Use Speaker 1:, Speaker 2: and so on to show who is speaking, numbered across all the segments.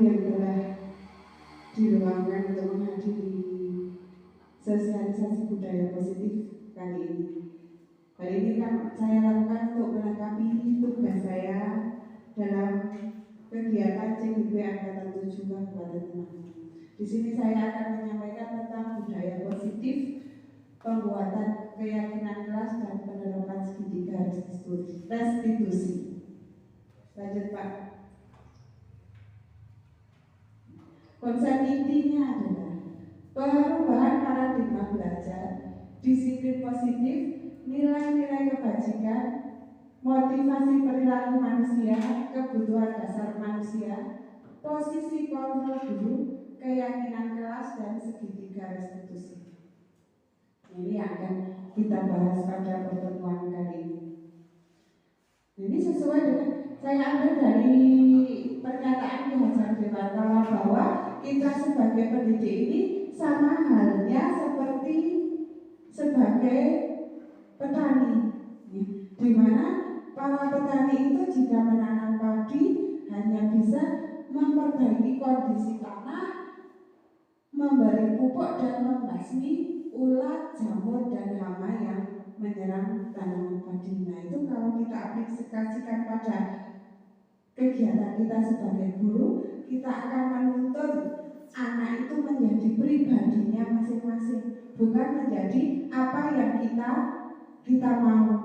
Speaker 1: yang telah diluangkan untuk menghadiri sosialisasi budaya positif kali ini. Kali ini kan saya lakukan untuk melengkapi tugas saya dalam kegiatan CGP Angkatan 7 Kabupaten Temanggung. Di sini saya akan menyampaikan tentang budaya positif, pembuatan keyakinan kelas dan penerapan segitiga restitusi. Lanjut Pak. Konsep intinya adalah perubahan paradigma belajar, disiplin positif, nilai-nilai kebajikan, motivasi perilaku manusia, kebutuhan dasar manusia, posisi kontrol guru, keyakinan kelas, dan segitiga restitusi. Ini akan kita bahas pada pertemuan kali ini. Ini sesuai dengan saya ambil dari pernyataan Ki Hajar Dewantara bahwa kita sebagai pendidik ini sama halnya seperti sebagai petani, di mana para petani itu jika menanam padi hanya bisa memperbaiki kondisi tanah, memberi pupuk dan membasmi ulat, jamur dan hama yang menyerang tanaman padi. Nah itu kalau kita aplikasikan pada kegiatan kita sebagai guru, kita akan menuntun anak itu menjadi pribadinya masing-masing, bukan menjadi apa yang kita mau.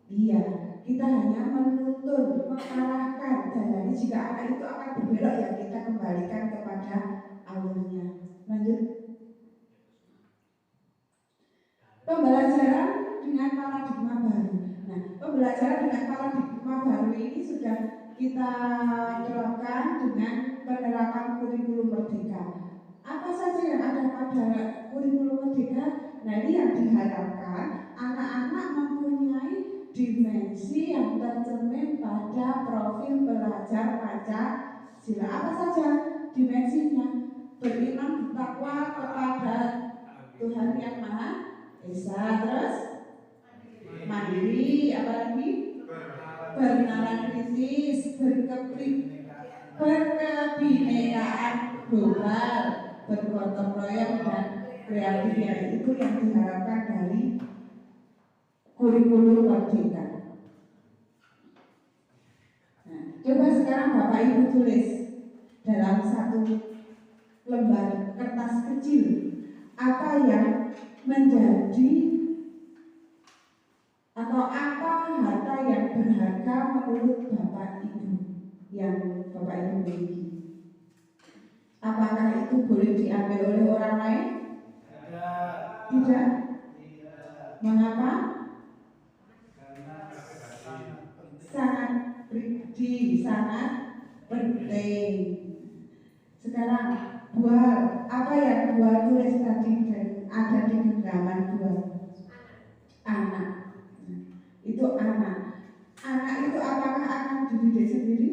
Speaker 1: Iya, kita hanya menuntun, mengarahkan, dan jika anak itu akan berbelok ya kita kembalikan kepada alurnya. Lanjut. Pembelajaran dengan paradigma baru. Nah, pembelajaran dengan paradigma baru ini sudah kita terapkan dengan penerapan kurikulum merdeka. Apa saja yang ada pada kurikulum merdeka? Nah, ini yang diharapkan anak-anak mempunyai dimensi yang tercermin pada profil belajar Pancasila. Apa saja dimensinya? Beriman bertakwa kepada Tuhan Yang Maha Esa, terus mandiri, apalagi berkenalan kritis, berkebinekaan global, bergotong royong dan kreatif. Itu yang diharapkan dari kurikulum merdeka. Nah, coba sekarang Bapak Ibu tulis dalam satu lembar kertas kecil apa yang menjadi atau apa harta yang berharga menurut Bapak Ibu yang Bapak Ibu miliki. Apakah itu boleh diambil oleh orang lain? Tidak. Mengapa? Sangat pribadi, sangat penting. Sekarang buah, apa yang buah tulis tadi ada di genggaman buah? Anak. Itu anak. Anak itu apakah akan dididik sendiri?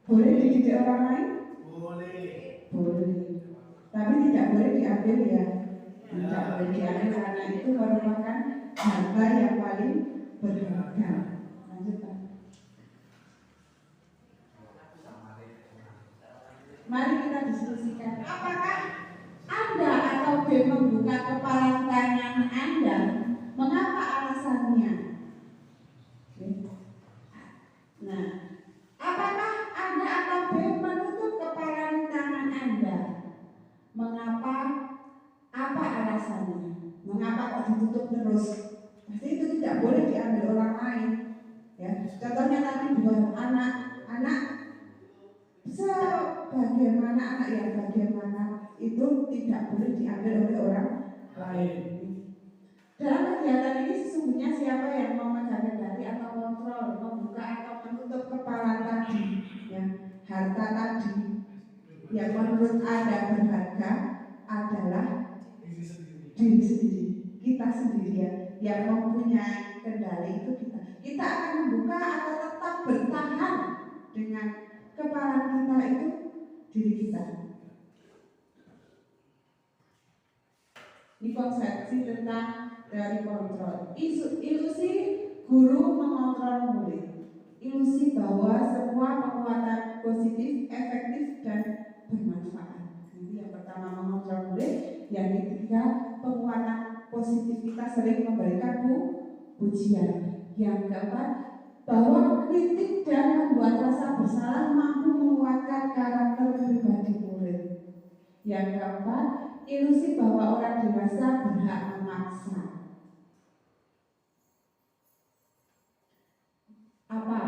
Speaker 1: Boleh dididik orang lain? Boleh. Tapi tidak boleh diambil ya. Tidak boleh diambil karena itu merupakan harta yang paling berharga. Lanjut Pak. Mari kita diskusikan. Apakah Anda atau B membuka kepala tangan Anda? Mengapa alasannya? Nah, apakah Anda atau B menutup kepala tangan Anda? Mengapa? Apa alasannya? Mengapa kok ditutup terus? Pasti itu tidak boleh diambil orang lain. Ya, contohnya tadi buat anak sebagaimana anak yang bagaimana itu tidak boleh diambil oleh orang lain. Dalam kegiatan ini sesungguhnya siapa yang memegang kendali atau kontrol, membuka atau menutup kepala tadi, ya, harta tadi yang menurut Anda berharga adalah diri sendiri, kita sendiri ya, yang mempunyai kendali itu kita. Kita akan membuka atau tetap bertahan dengan kepala kita itu diri kita. Ini konsepsi tentang dari kontrol. Ilusi guru mengontrol murid. Ilusi bahwa semua penguatan positif, efektif, dan bermanfaat. Ini yang pertama mengontrol murid, yang ketiga penguatan positif, kita sering memberikan pujian. Yang keempat, bahwa kritik dan membuat rasa bersalah mampu menguatkan karakter pribadi murid. Yang keempat, ilusi bahwa orang dewasa berhak memaksa. Apa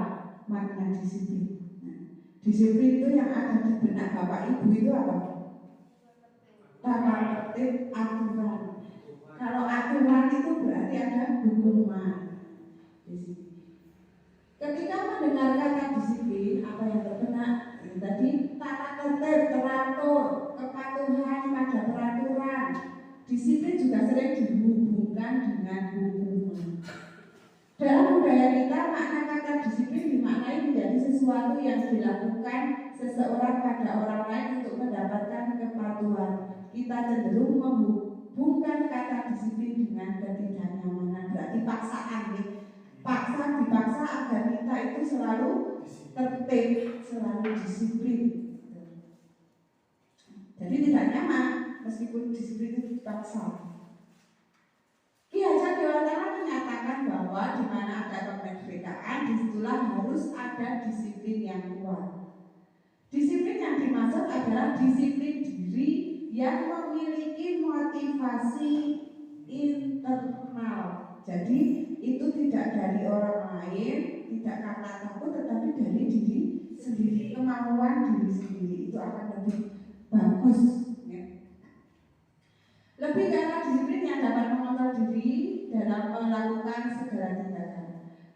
Speaker 1: makna disiplin? Nah, disiplin itu yang ada di benak Bapak Ibu itu apa? Tata tertib, aturan. Kalau aturan itu berarti ada hukuman. Ketika mendengar kata disiplin, apa yang terkena? Tadi tata tertib, teratur, kepatuhan pada peraturan. Disiplin juga sering dihubungkan dengan hukuman. Dalam budaya kita, makna kata disiplin dimaknai menjadi sesuatu yang dilakukan seseorang pada orang lain untuk mendapatkan kepatuhan. Kita cenderung menghubungkan kata disiplin dengan ketidaknyamanan, berarti paksaan nih. Dipaksa agar kita itu selalu tertib, selalu disiplin. Jadi tidak nyaman meskipun disiplin itu dipaksa. Ki Hajar Dewantara menyatakan bahwa di mana ada kemerdekaan, disitulah harus ada disiplin yang kuat. Disiplin yang dimaksud adalah disiplin diri yang memiliki motivasi internal. Jadi itu tidak dari orang lain, tidak karena takut, tetapi dari diri sendiri, kemauan diri sendiri. Itu akan lebih bagus ya. Lebih karena disiplin yang dapat mengontrol diri dalam melakukan segala tindakan,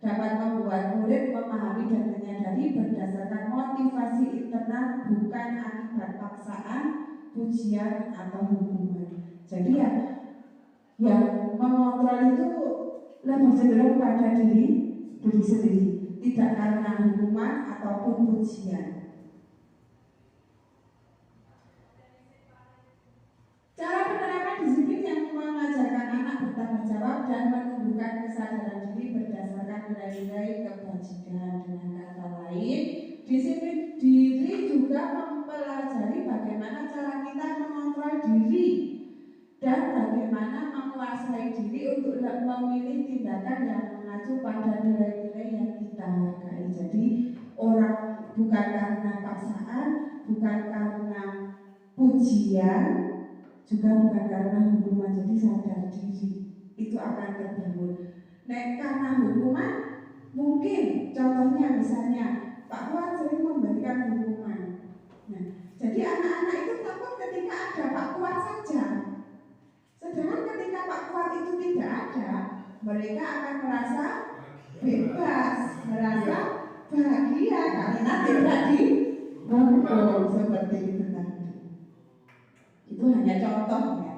Speaker 1: dapat membuat murid memahami dan menyadari berdasarkan motivasi internal, bukan akibat paksaan, pujian, atau hukuman. Jadi yang mengontrol itu lebih cenderung pada diri sendiri, tidak karena hukuman ataupun pujian. Cara penerapan disiplin yang mengajarkan anak bertanggung jawab dan menumbuhkan kesadaran diri berdasarkan nilai-nilai kebajikan. Dengan kata lain, disiplin diri juga mempelajari bagaimana cara kita mengontrol diri dan bagaimana menguasai diri untuk memilih tindakan yang mengacu pada nilai-nilai yang kita hargai. Jadi orang bukan karena paksaan, bukan karena pujian, juga bukan karena hukuman. Jadi sadar diri itu akan terbangun. Nah, karena hukuman mungkin contohnya misalnya Pak Fuad sering memberikan hukuman. Nah, jadi anak-anak itu takut ketika ada Pak Fuad saja. Sedangkan ketika Pak Fuad itu tidak ada, mereka akan merasa bebas, merasa bahagia karena tidak dihukum seperti itu tadi. Itu hanya contohnya.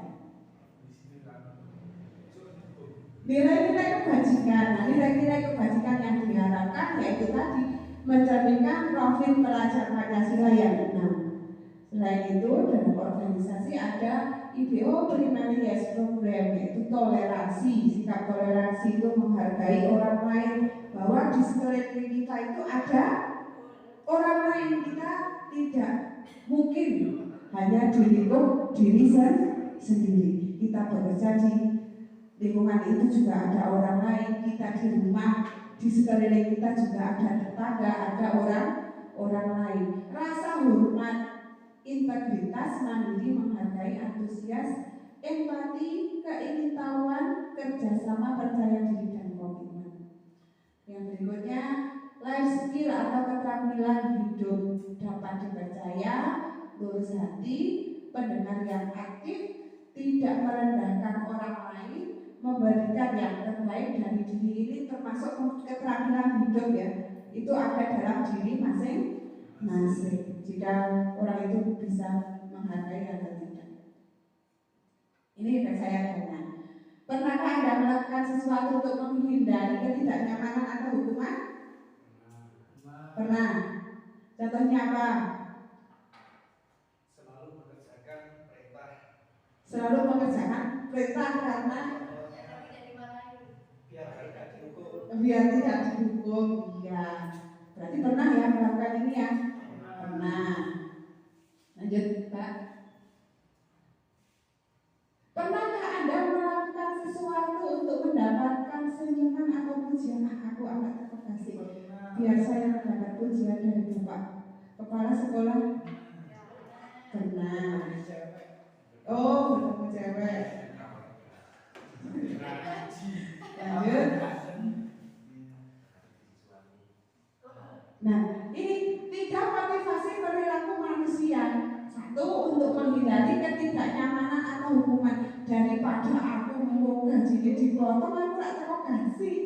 Speaker 1: Nilai-nilai kebajikan. Nah, nilai-nilai kebajikan yang diharapkan yaitu tadi mencerminkan profil pelajar Pancasila yang benar. Selain itu, dalam organisasi ada IBO Primary Yes Program, yaitu toleransi. Sikap toleransi itu menghargai orang lain, bahwa di sekeliling kita itu ada orang lain, kita tidak mungkin hanya diri sendiri. Kita bekerja di lingkungan itu juga ada orang lain, kita di rumah, di sekeliling kita juga ada tetangga, ada orang lain. Rasa hormat, integritas, mandiri, menghargai, antusias, empati, keingintahuan, kerjasama, percaya diri, dan komitmen. Yang berikutnya, life skill atau keterampilan hidup, dapat dipercaya, lurus hati, pendengar yang aktif, tidak merendahkan orang lain, memberikan yang terbaik dari diri. Ini termasuk keterampilan hidup ya. Itu ada dalam diri masing-masing. Jika orang itu bisa menghargai atau tidak. Ini yang saya tanya. Pernahkah Anda melakukan sesuatu untuk menghindari ketidaknyamanan atau hukuman? Pernah. Contohnya apa?
Speaker 2: Selalu mengerjakan perintah.
Speaker 1: Selalu mengerjakan perintah karena biar tidak dihukum. Iya. Berarti pernah ya melakukan ini ya? Nah, lanjut Pak. Pernahkah Anda melakukan sesuatu untuk mendapatkan senyuman atau pujian? Aku amat terima kasih. Biar saya mendapat pujian dari Bapak Kepala Sekolah. Pernah. Oh, bertemu cewek. Lanjut. Nah, ini 3 motivasi perilaku manusia. 1, untuk menghindari ketidaknyamanan atau hukuman. Daripada aku mau gajinya dipotong, aku tak tahu kasih.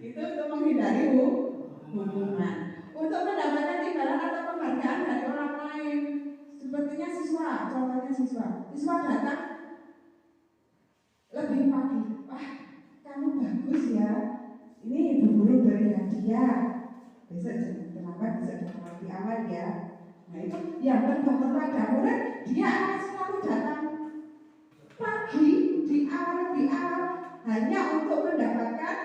Speaker 1: Itu untuk menghindari hukuman. Untuk mendapatkan imbalan atau penghargaan dari orang lain. Sepertinya siswa, contohnya siswa datang lebih pagi. Wah, kamu bagus ya. Ini ibu guru beri hadiah. Besok jangan terlambat, besok datang lebih awal ya. Nah itu yang terbangun pada murid, dia akan selalu datang pagi di awal lebih awal hanya untuk mendapatkan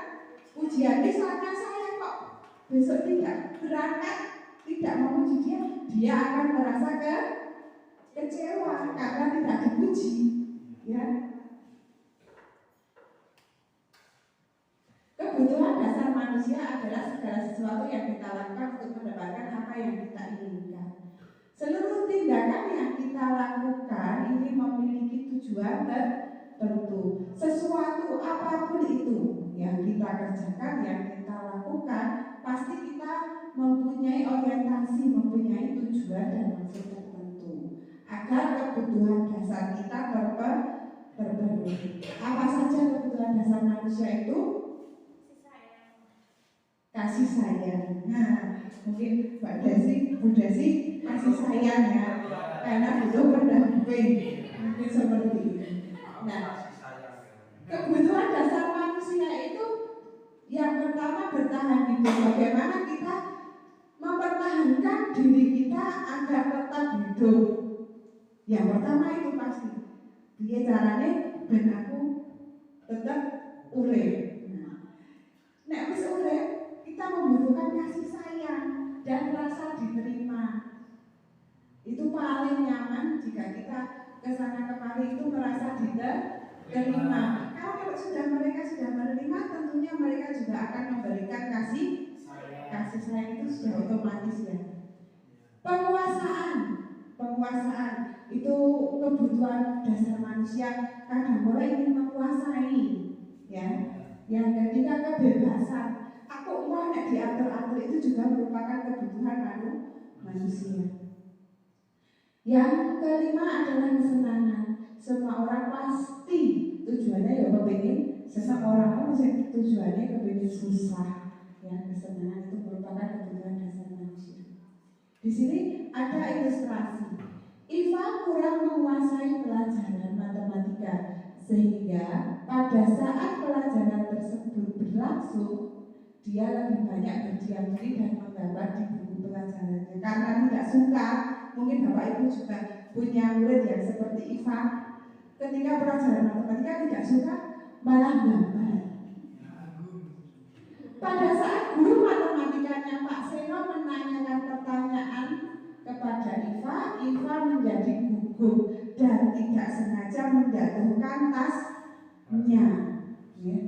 Speaker 1: pujian. Misalnya saya kok besok tidak berangkat, tidak memuji dia akan merasa kecewa karena tidak dipuji, ya. Kebutuhan dasar manusia adalah segala sesuatu yang kita lakukan untuk mendapatkan apa yang kita inginkan. Seluruh tindakan yang kita lakukan ini memiliki tujuan tertentu. Sesuatu apapun itu yang kita kerjakan, yang kita lakukan, pasti kita mempunyai orientasi, mempunyai tujuan dan maksud tertentu agar kebutuhan dasar kita terpenuhi. Apa saja kebutuhan dasar manusia itu? Kasih sayang. Nah, mungkin Bu Desi kasih sayang ya, karena butuh pendamping, mungkin seperti ini. Nah, kebutuhan dasar manusia itu yang pertama bertahan hidup. Bagaimana kita mempertahankan diri kita agar tetap hidup? Yang pertama itu pasti, dia caranya ben aku tetap urip. Nek wis urip, kita membutuhkan kasih sayang dan rasa diterima. Itu paling nyaman jika kita kesana kemari itu merasa diterima. Kalau mereka sudah menerima, tentunya mereka juga akan memberikan kasih sayang itu sudah otomatis ya. Penguasaan itu kebutuhan dasar manusia. Kadang mulai ingin menguasai, ya. Yang ketiga kebebasan. Aku mau diatur-atur itu juga merupakan kebutuhan manusia. Yang kelima adalah kesenangan. Semua orang pasti tujuannya ya kepingin senang, orang pasti tujuannya kepingin susah. Ya, kesenangan itu merupakan kebutuhan dasar manusia. Di sini ada ilustrasi. Iva kurang menguasai pelajaran matematika sehingga pada saat pelajaran tersebut berlangsung dia lebih banyak berdiam diri dan menggambar di buku pelajarannya karena tidak suka. Mungkin Bapak Ibu juga punya murid yang seperti Iva, ketika pelajaran matematika tidak suka, malah gambar. Pada saat guru matematikanya Pak Seno menanyakan pertanyaan kepada Iva menjadi gugup dan tidak sengaja menjatuhkan tasnya. Ya.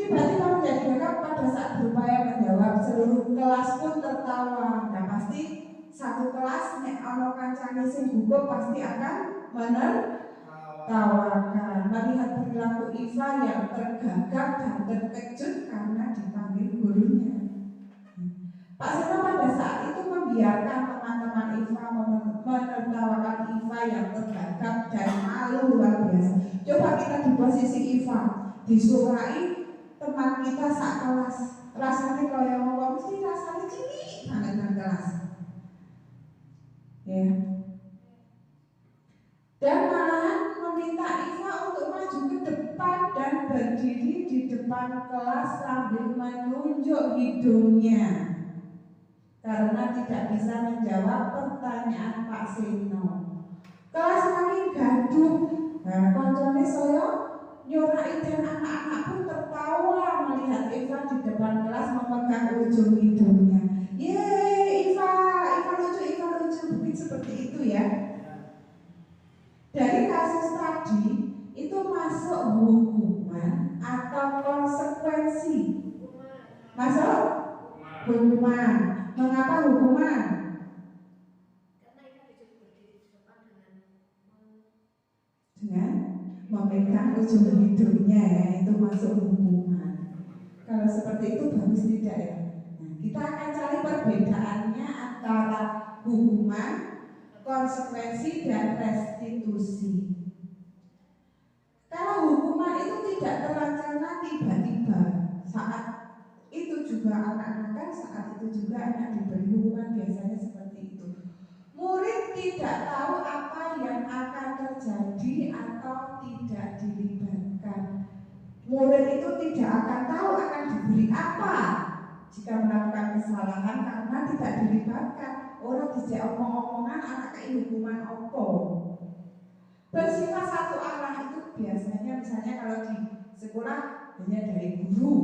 Speaker 1: Tiba-tiba menjadi gegap pada saat berupaya menjawab. Seluruh kelas pun tertawa. Nah pasti satu kelas nek ana kancane sing gugup pasti akan menertawakan. Melihat perilaku Iva yang tergagap dan terkejut karena dipanggil gurunya. Pak Seno pada saat itu membiarkan teman-teman Iva menertawakan Iva yang tergagap dan malu luar biasa. Coba kita di posisi Iva, disurai teman kita sak kelas, rasanya kaya ngomong mesti rasanya cilik banget nang kelas. Ya. Dan malahan meminta Iva untuk maju ke depan dan berdiri di depan kelas sambil menunjuk hidungnya karena tidak bisa menjawab pertanyaan Pak Seno. Kelas makin gaduh. Nah, koncone saya nyorai dan anak-anak pun tertawa melihat Eva di depan kelas memegang ujung hidungnya. kasus tadi itu masuk hukuman atau konsekuensi? Masuk hukuman. Mengapa hukuman? Dengan memegang ujung hidungnya ya, itu masuk hukuman. Kalau seperti itu bagus tidak ya? Nah, kita akan cari perbedaannya antara hukuman, konsekuensi, dan restitusi. Kalau hukuman itu tidak terencana tiba-tiba, saat itu juga anak-anak, saat itu juga anak diberi hukuman, biasanya seperti itu. Murid tidak tahu apa yang akan terjadi atau tidak dilibatkan. Murid itu tidak akan tahu akan diberi apa jika melakukan kesalahan karena tidak dilibatkan. Orang dijak omong-omongan anak kei hukuman opo. Bersifat satu arah itu biasanya misalnya kalau di sekolah hanya dari guru,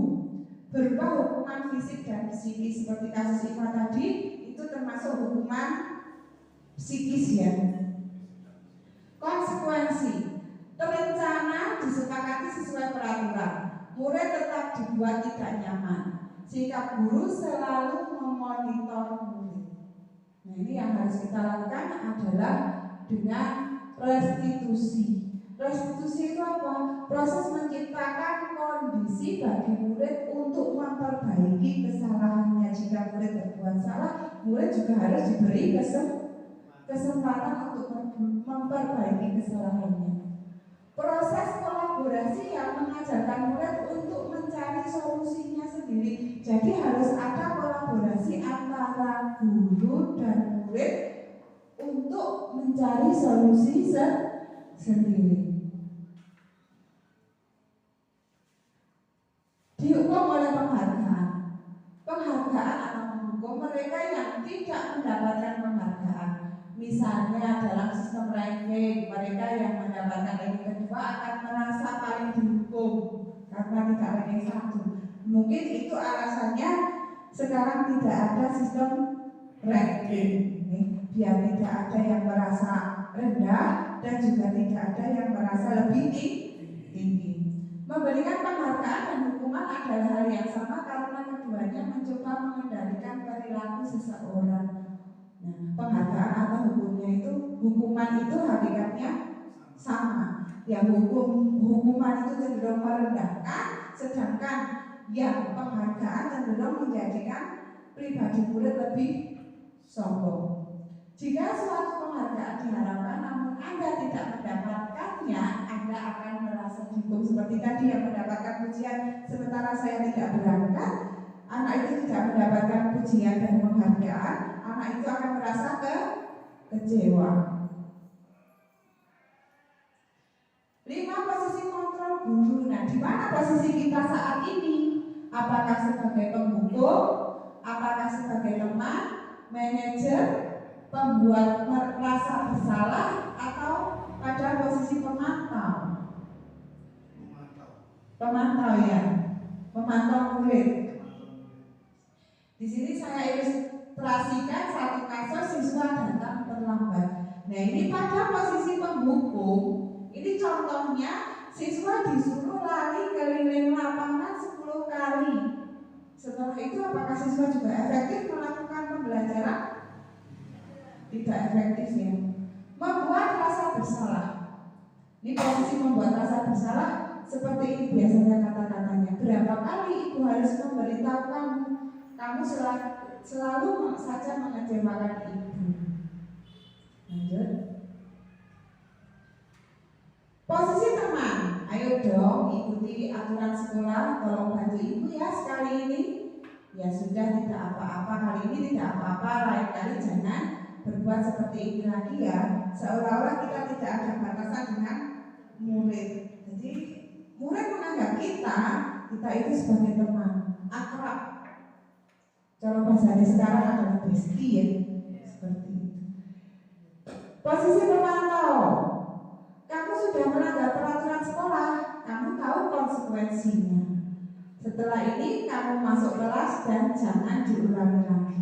Speaker 1: berupa hukuman fisik dan psikis seperti kasus Iva tadi, itu termasuk hukuman psikis ya. Konsekuensi terencana disepakati sesuai peraturan, murid tetap dibuat tidak nyaman, sikap guru selalu memonitor murid. Nah, ini yang harus kita lakukan adalah dengan restitusi. Restitusi itu apa? Proses menciptakan kondisi bagi murid untuk memperbaiki kesalahannya. Jika murid berbuat salah, murid juga harus diberi kesempatan untuk memperbaiki kesalahannya. Proses kolaborasi yang mengajarkan murid untuk mencari solusinya sendiri. Jadi harus ada kolaborasi antara guru dan murid untuk mencari solusi sendiri. Dihukum oleh penghargaan. Penghargaan atau menghukum mereka yang tidak mendapatkan penghargaan. Misalnya dalam sistem ranking, mereka yang mendapatkan ranking kedua akan merasa paling dihukum karena tidak ranking 1. Mungkin itu alasannya sekarang tidak ada sistem ranking, biar tidak ada yang merasa rendah dan juga tidak ada yang merasa lebih tinggi. Memberikan penghargaan dan hukuman adalah hal yang sama karena keduanya mencoba mengendalikan perilaku seseorang. Nah, penghargaan atau hukuman itu hakikatnya sama. Yang hukuman itu cenderung merendahkan, sedangkan yang penghargaan cenderung menjadikan pribadi murid lebih sombong. Jika suatu penghargaan diharapkan namun Anda tidak mendapatkannya, Anda akan merasa dihukum seperti tadi yang mendapatkan pujian sementara saya tidak berangkat. Anak itu tidak mendapatkan pujian dan penghargaan, anak itu akan merasa kecewa. 5. Posisi kontrol guru. Nah, di mana posisi kita saat ini? Apakah sebagai penghukum? Apakah sebagai teman, manajer, pembuat merasa bersalah, atau pada posisi pemantau? Pemantau ya, pemantau murid. Di sini saya ilustrasikan satu kasus siswa datang terlambat. Nah, ini pada posisi penghukum. Ini contohnya siswa disuruh lari keliling lapangan 10 kali. Setelah itu apakah siswa juga efektif melakukan pembelajaran? Tidak efektif ya. Membuat rasa bersalah. Ini posisi membuat rasa bersalah seperti ini biasanya kata-katanya. Berapa kali ibu harus memberitahu kamu selalu saja mengecewakan ibu. Lanjut. Posisi teman, ayo dong ikuti aturan sekolah, tolong bantu ibu ya sekali ini. Ya sudah, tidak apa-apa, kali ini tidak apa-apa, lain kali jangan berbuat seperti ini lagi ya. Seolah-olah kita tidak ada batasan dengan murid. Jadi murid menganggap kita itu sebagai teman, akrab. Kalau bahasanya sekarang adalah bestie ya, seperti itu. Posisi pemantau. Kamu sudah melanggar peraturan sekolah, kamu tahu konsekuensinya. Setelah ini kamu masuk kelas dan jangan diulangi lagi.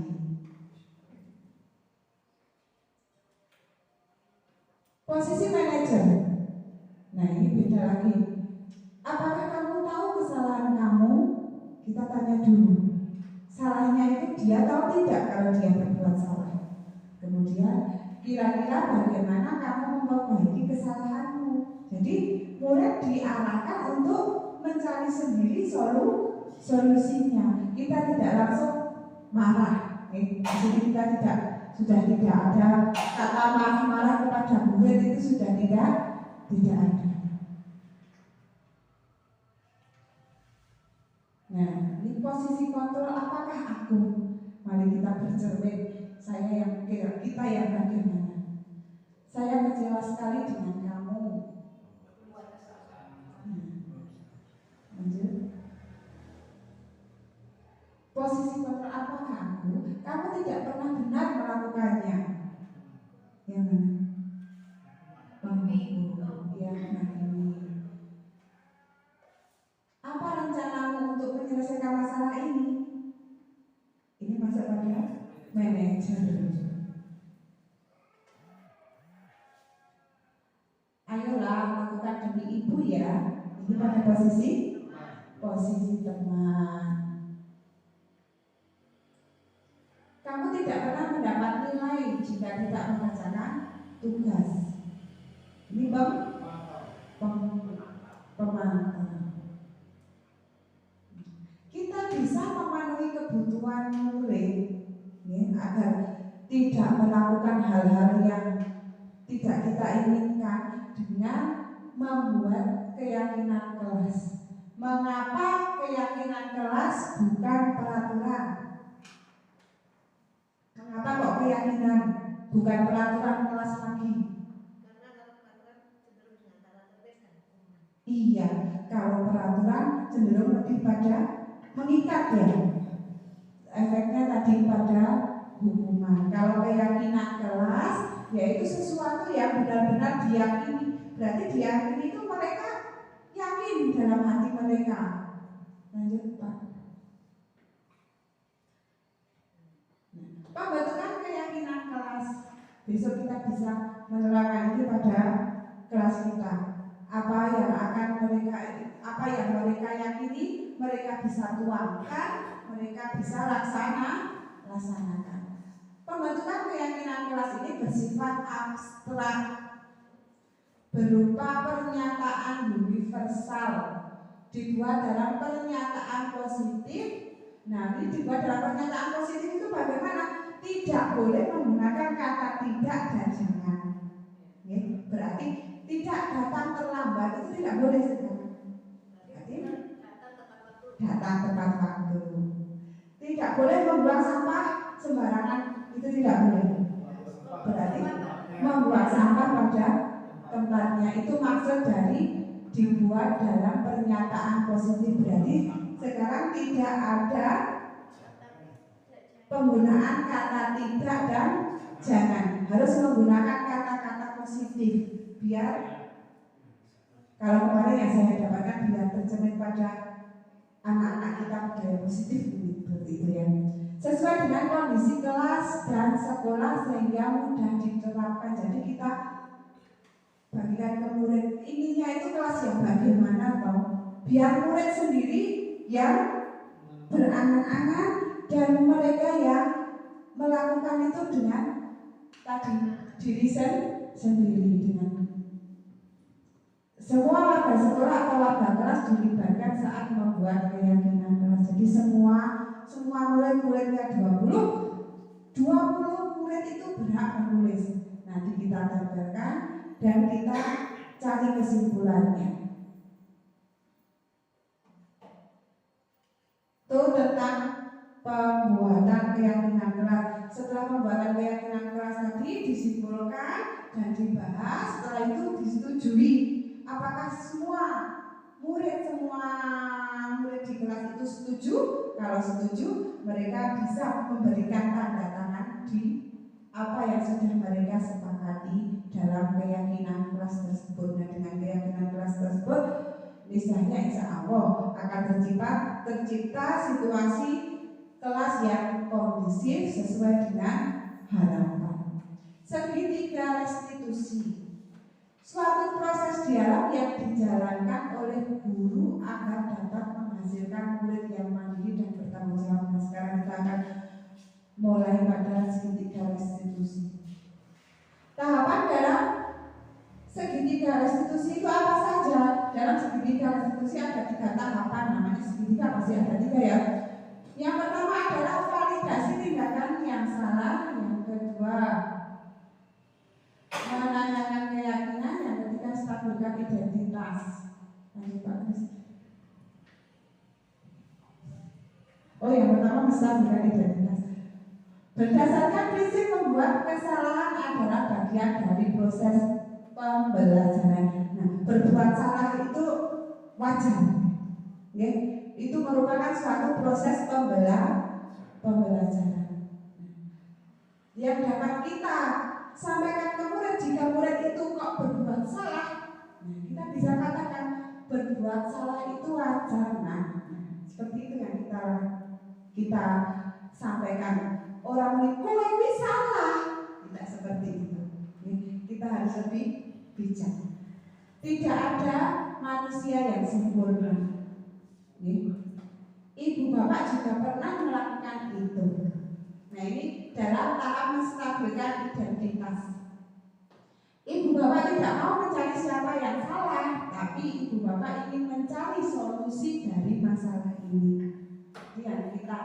Speaker 1: Posisi manajer. Nah ini beda lagi. Apakah kamu tahu kesalahan kamu? Kita tanya dulu. Salahnya itu dia tahu tidak kalau dia berbuat salah. Kemudian kira-kira bagaimana kamu memperbaiki kesalahanmu. Jadi murid diarahkan untuk mencari sendiri solusinya. Kita tidak langsung marah. Di sini kita sudah tidak ada kata marah-marah kepada murid, itu sudah tidak ada. Nah, ini posisi kontrol apakah aku? Mari kita bercermin. Kita yang bagaimana? Saya kecewa sekali dengan kamu. Lanjut. Posisi kontrol apakah aku? Kamu tidak pernah benar melakukannya. Yang mana? Apa rencanamu untuk menyelesaikan masalah ini? Ini masuk pada manajer. Ayolah lakukan demi ibu ya. Ini pada posisi teman. Kamu tidak pernah mendapat nilai jika tidak mengerjakan tugas. Ini pemantau. Kita bisa memenuhi kebutuhan murid ya, agar tidak melakukan hal-hal yang tidak kita inginkan dengan membuat keyakinan kelas. Mengapa keyakinan kelas bukan peraturan? Mengapa kok keyakinan bukan peraturan kelas lagi?
Speaker 3: Karena kalau peraturan cenderung dengan cara tertib.
Speaker 1: Iya, kalau peraturan cenderung lebih pada mengikat ya. Efeknya tadi pada hukuman. Kalau keyakinan kelas, yaitu sesuatu yang benar-benar diyakini. Berarti diyakini itu mereka yakin dalam hati mereka. Lanjut Pak. Pembentukan keyakinan kelas. Besok kita bisa menerapkan ini pada kelas kita. Apa yang mereka yakini, mereka bisa tuangkan, mereka bisa laksanakan. Pembentukan keyakinan kelas ini bersifat abstrak, berupa pernyataan universal, dibuat dalam pernyataan positif. Nah, ini dibuat dalam pernyataan positif itu bagaimana? Tidak boleh menggunakan kata tidak dan jangan. Ya, berarti tidak datang terlambat itu tidak boleh sekarang. Berarti datang tepat waktu. Tidak boleh membuang sampah sembarangan, itu tidak boleh. Berarti membuang sampah pada tempatnya, itu maksud dari dibuat dalam pernyataan positif. Berarti sekarang tidak ada penggunaan kata tidak dan jangan, harus menggunakan kata-kata positif biar kalau kemarin yang saya dapatkan biar tercermin pada anak-anak kita budaya positif begitu ya, sesuai dengan kondisi kelas dan sekolah sehingga mudah diterapkan. Jadi kita bagikan ke murid, inginnya itu kelas yang bagaimana toh, biar murid sendiri yang berangan-angan dan mereka yang melakukan itu dengan tadi diri sendiri. Dengan semua warga sekolah atau warga kelas dilibatkan saat membuat keyakinan kelas. Jadi semua murid-muridnya 20 murid itu berhak menulis. Nanti kita tampilkan dan kita cari kesimpulannya. Itu tentang pembuatan keyakinan kelas. Setelah pembuatan keyakinan kelas tadi disimpulkan dan dibahas, setelah itu disetujui. Apakah semua murid di kelas itu setuju? Kalau setuju, mereka bisa memberikan tanda tangan di apa yang sudah mereka sepakati dalam keyakinan kelas tersebut. Nah, dengan keyakinan kelas tersebut, niscaya insya Allah akan tercipta situasi kelas yang kondusif sesuai dengan harapan. Segitiga restitusi. Suatu proses dialog yang dijalankan oleh guru agar dapat menghasilkan murid yang mandiri dan bertanggung jawab. Nah, sekarang kita akan mulai pada segitiga restitusi. Tahapan dalam segitiga restitusi itu apa saja? Dalam segitiga restitusi ada 3 tahapan, namanya segitiga pasti ada 3 ya. Yang pertama adalah validasi tindakan yang salah, yang kedua menanyakan keyakinan, yang ketiga stabilkan identitas. Lanjut Pak Kris. Oh, yang pertama menstabilkan identitas. Berdasarkan prinsip membuat kesalahan adalah bagian dari proses pembelajaran. Nah, berbuat salah itu wajar, ya. Itu merupakan suatu proses pembelajaran yang dapat kita sampaikan ke murid. Jika murid itu kok berbuat salah, nah, kita bisa katakan berbuat salah itu wajar. Nah, seperti itu yang kita sampaikan. Orang ini kowe ini salah, tidak seperti itu. Kita harus lebih bijak. Tidak ada manusia yang sempurna. Ibu bapak juga pernah melakukan itu. Nah, ini dalam tahap menstabilkan identitas. Ibu bapak tidak mau mencari siapa yang salah, tapi ibu bapak ingin mencari solusi dari masalah ini. Itu yang kita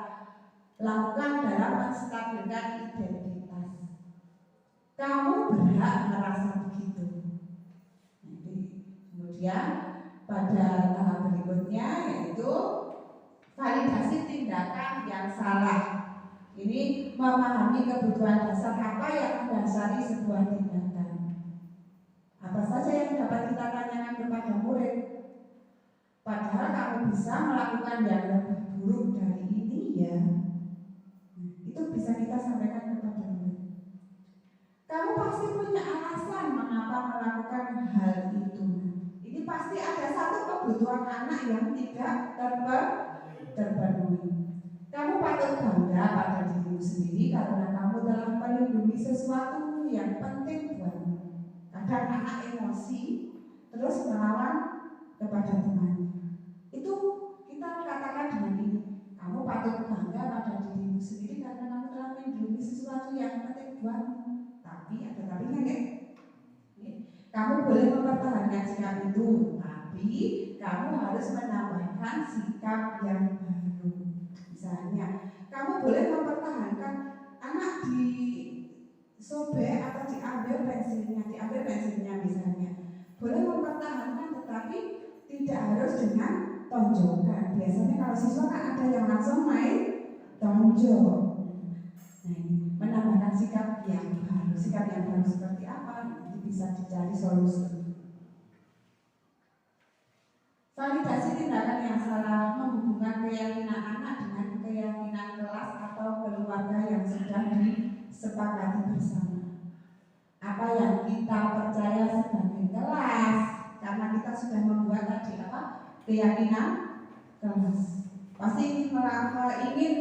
Speaker 1: lakukan dalam menstabilkan identitas. Kamu berhak merasa begitu. Kemudian pada tahap berikutnya yaitu validasi tindakan yang salah. Ini memahami kebutuhan dasar apa yang mendasari sebuah tindakan. Apa saja yang dapat kita tanyakan kepada murid. Padahal kamu bisa melakukan yang lebih buruk dari ini ya. Itu bisa kita sampaikan kepada murid. Kamu pasti punya alasan mengapa melakukan hal itu. Ini pasti ada satu kebutuhan anak yang tidak terpenuhi. Kamu patut bangga pada dirimu sendiri karena kamu telah melindungi sesuatu yang penting buatmu. Kadang anak emosi terus melawan kepada teman. Itu kita katakan dengan ini. Kamu patut bangga pada dirimu sendiri karena kamu telah melindungi sesuatu yang penting buatmu. Tapi ada tapinya kan? Kamu boleh mempertahankan sikap itu, tapi kamu harus menambahkan sikap yang baru. Misalnya, kamu boleh mempertahankan anak disobek atau diambil pensilnya misalnya. Boleh mempertahankan, tetapi tidak harus dengan tonjokan. Biasanya kalau siswa kan ada yang langsung main tonjok. Nah, ini menambahkan sikap yang baru. Sikap yang baru seperti apa? Nanti bisa dicari solusi. Validasi tindakan yang salah menghubungkan keyakinan anak dengan keyakinan kelas atau keluarga yang sudah disepakati bersama. Apa yang kita percaya sebagai kelas, karena kita sudah membuat tadi apa? Keyakinan kelas. Pasti ingin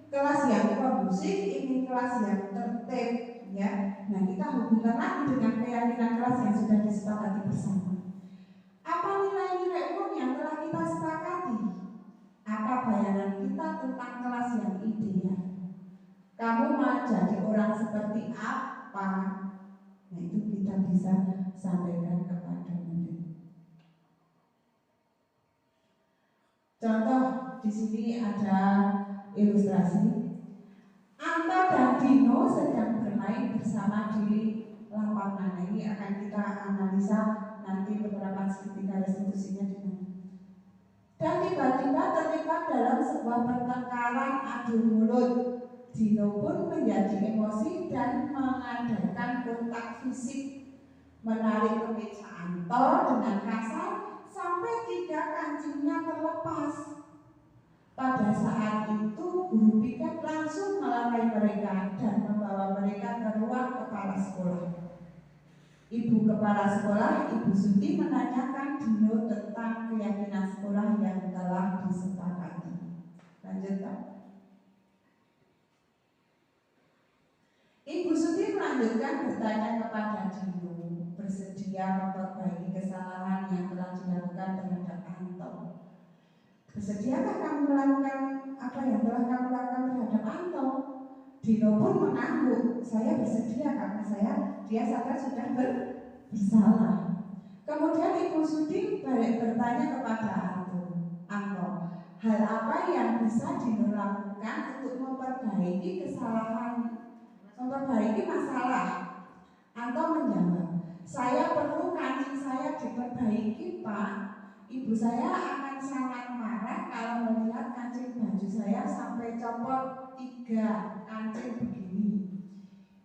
Speaker 1: kelas yang kondusif, ingin kelas yang tertib, ya. Nah, kita hubungkan lagi dengan keyakinan kelas yang sudah disepakati bersama. Apa nilai-nilai umum yang telah kita sepakati? Apa bayangan kita tentang kelas yang ideal? Kamu mau jadi orang seperti apa? Nah, itu kita bisa sampaikan kepada murid. Contoh di sini ada ilustrasi. Anto dan Dino sedang bermain bersama di lapangan. Ini akan kita analisa nanti beberapa segitiga restitusinya di mana. Dan tiba-tiba terlibat dalam sebuah pertengkaran adu mulut. Dino pun menjadi emosi dan mengadakan kontak fisik, menarik kemeja Anto dengan kasar sampai 3 kancingnya terlepas. Pada saat itu guru piket langsung melarai mereka dan membawa mereka ke ruang kepala sekolah. Ibu kepala sekolah, Ibu Suti, menanyakan Dino tentang keyakinan sekolah yang telah disepakati. Lanjut Pak. Ibu Suti melanjutkan bertanya kepada Dino, bersedia memperbaiki kesalahan yang telah dilakukan terhadap Anto. Bersediakah kamu melakukan apa yang telah kamu lakukan terhadap Anto? Dino pun mengangguk, saya bersedia karena dia sadar sudah bersalah. Kemudian Ibu Sudi balik bertanya kepada Anto, hal apa yang bisa Dino lakukan untuk memperbaiki kesalahan, memperbaiki masalah? Anto menjawab, saya perlu kancing saya diperbaiki, Pak. Ibu saya akan sangat marah kalau melihat kancing baju saya sampai copot 3 kancing begini.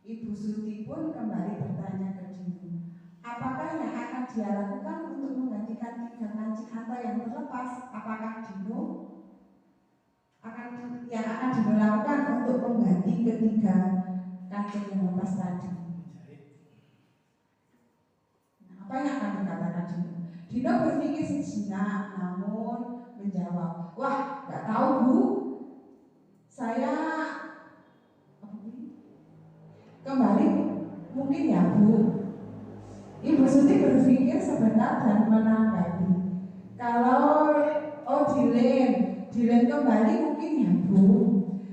Speaker 1: Ibu Suti pun kembali bertanya ke Dino, apakah yang akan dia lakukan untuk menggantikan 3 kancing Anto yang terlepas? Apakah Dino yang akan Dino lakukan untuk mengganti ketiga kancing yang lepas tadi? Apa yang akan dikatakan Dino? Dino berpikir sejenak, namun menjawab, wah, nggak tahu Bu, saya kembali mungkin ya Bu. Ibu Suti berpikir sebentar dan menanggapi, kalau dilem kembali mungkin ya Bu.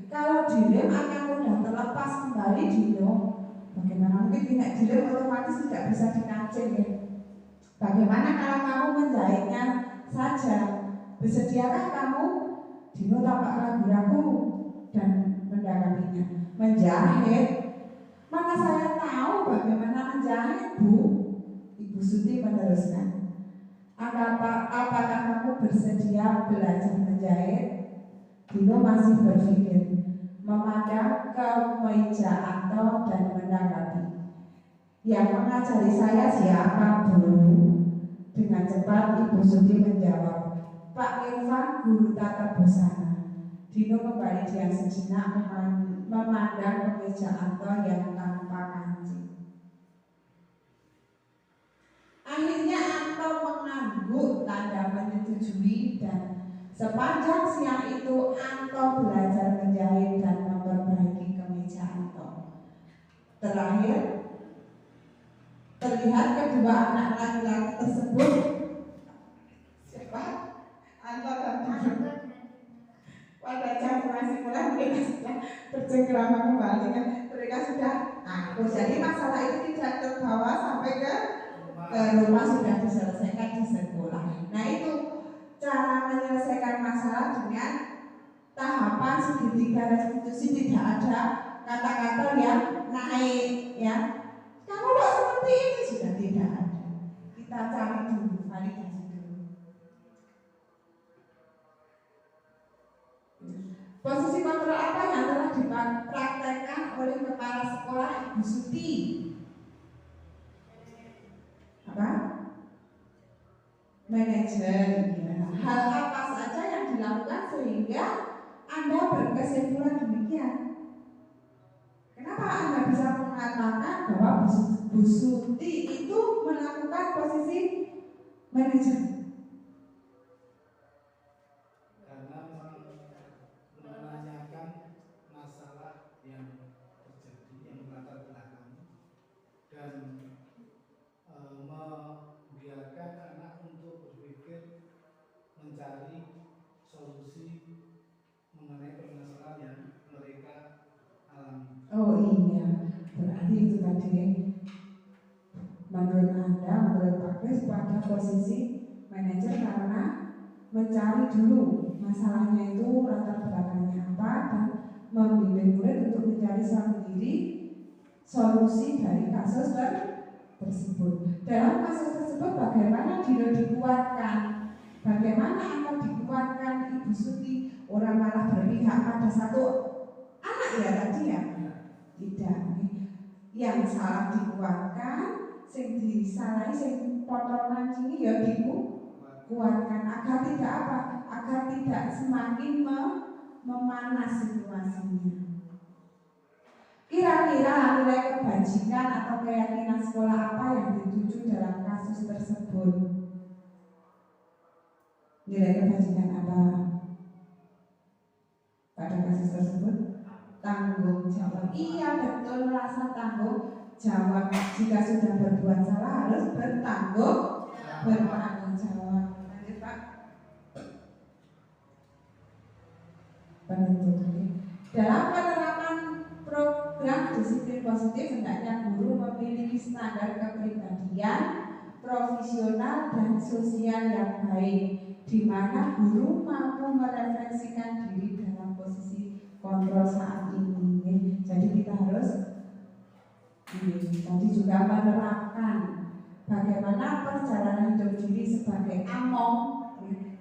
Speaker 1: Kalau dilem akan mudah terlepas kembali Dino. Bagaimana mungkin tidak dilem otomatis tidak bisa dikancing ya? Bagaimana kalau kamu menjahitnya saja? Bersediakah kamu? Dino tampak ragu-ragu dan mendalaminya. Menjahit? Mana saya tahu bagaimana menjahit Bu? Ibu Suti meneruskan. Apakah kamu bersedia belajar menjahit? Dino masih berpikir, memandang ke meja Anto dan menanggapi. Yang mengajari saya siapa Bu? Dengan cepat Ibu Suti menjawab, Pak Irfan, guru tata busana. Dino kembali diam sejenak memandang ke meja Anto yang tanpa kancing. Akhirnya Anto mengangguk tanda menyetujui dan sepanjang siang itu Anto belajar menjahit dan memperbaiki kemeja Anto. Terakhir, terlihat kedua anak laki-laki tersebut, siapa? Anto dan Dino, pada jam masih mulai mereka sudah bercengkrama kembali kan? Mereka sudah aku. Jadi masalah itu tidak terbawa sampai ke rumah, sudah diselesaikan di sekolah. Nah itu cara menyelesaikan masalah dengan tahapan segitiga restitusi, tidak ada kata-kata yang naik ya. Kamu kok seperti ini, sudah tidak ada. Kita cari dulu, validasi dulu. Posisi kontrol apa yang telah dipraktekkan oleh kepala sekolah Ibu Suti? Apa? Manajer ya. Hal apa saja yang dilakukan sehingga Anda berkesimpulan demikian? Kenapa Anda bisa mengatakan bahwa Bu Suti itu melakukan posisi manajer?
Speaker 4: Karena menanyakan masalah yang terjadi, yang melatar belakang, dan membiarkan anak untuk berpikir mencari solusi mengenai permasalahan yang mereka alami.
Speaker 1: Oh iya, berarti itu tadi menurut Anda, menurut Pak Kris pada posisi manajer karena mencari dulu masalahnya itu latar belakangnya apa dan membimbing murid untuk mencari sendiri solusi dari kasus tersebut. Dalam kasus tersebut bagaimana Dino dikuatkan? Bagaimana akan dikuatkan Ibu Suti? Orang malah berpihak pada satu anak ya tadi ya? Tidak. Yang salah dikuatkan, sing disalahi, sing potong nancingi ya dikuatkan agar tidak apa? Agar tidak semakin memanas situasinya. Kira-kira nilai kebajikan atau keyakinan sekolah apa yang dituju dalam kasus tersebut? Nilai kebajikan apa pada kasus tersebut? Tanggung jawab. Iya betul, rasa tanggung jawab. Jika sudah berbuat salah harus bertanggung jawab. Lanjut Pak. Dalam penerapan program disiplin positif, hendaknya guru memiliki standar kepribadian, profesional dan sosial yang baik, di mana guru mampu merefleksikan diri dalam posisi kontrol saat ini. Jadi kita harus tadi juga menerapkan bagaimana perjalanan hidup diri sebagai among.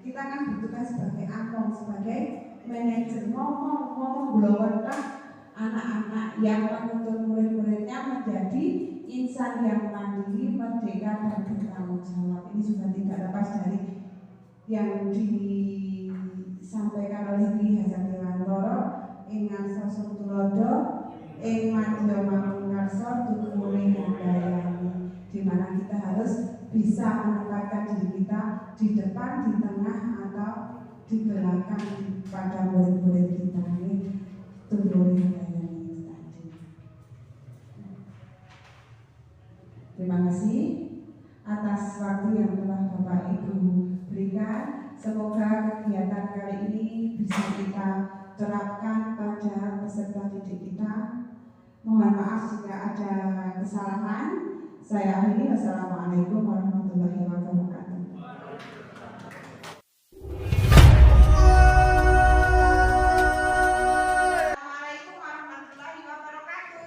Speaker 1: Kita kan butuhkan sebagai among, sebagai manajer, ngomong belum anak-anak yang menuntut murid-muridnya menjadi insan yang mandiri, merdeka dan bertanggung jawab. Ini juga tidak lepas dari yang disampaikan oleh Ki Hajar Dewantara ing ngarsa tulodo ing madya manungkarsa tutumuli handayani, di mana kita harus bisa menempatkan diri kita di depan, di tengah atau di belakang pada murid-murid kita. Ini tutumuli handayani tadi. Terima kasih atas waktu yang telah Bapak Ibu berikan. Semoga kegiatan kali ini bisa kita terapkan pada peserta didik kita. Mohon maaf jika ada kesalahan. Saya akhiri. Wassalamualaikum warahmatullahi wabarakatuh.
Speaker 3: Assalamualaikum warahmatullahi wabarakatuh.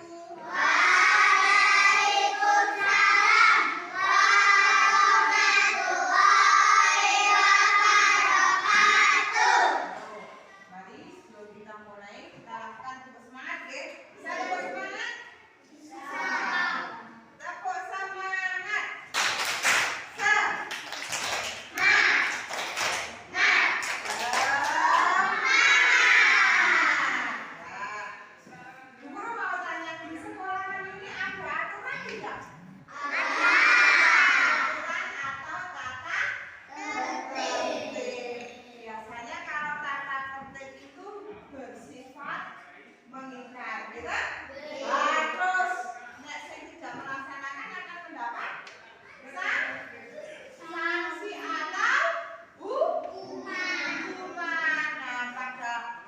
Speaker 3: Mari sebelum kita mulai, kita lakukan tepuk semangat ya. Bisa tepuk semangat? Bisa. Tepuk semangat. Guru mau tanya, di sekolahan ini ada aturan tidak? Ada. Aturan atau tata tertib. Biasanya kalau tata tertib itu bersifat mengikat, gitu? Terus, nek sing tidak melaksanakan akan mendapat sanksi atau hukuman. Nah, pada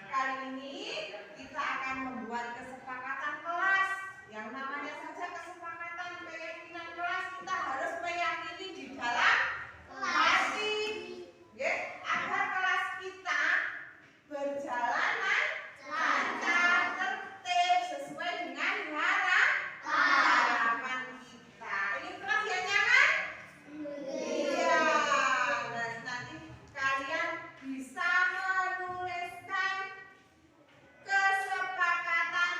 Speaker 3: kali ini kita akan membuat kesepakatan kelas. Yang namanya saja kesepakatan keyakinan kelas, kita harus meyakini di dalam hati, ya, agar kelas kita berjalan lancar, tertib, sesuai dengan harapan kita. Ini kelas yang nyaman? Iya. Nah, nanti kalian bisa menuliskan kesepakatan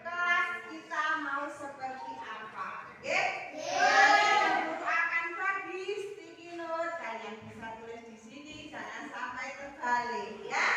Speaker 3: kelas kita mau seperti apa. Oke? Guru akan bagi sticky note, kalian bisa tulis di sini, jangan sampai terbalik ya.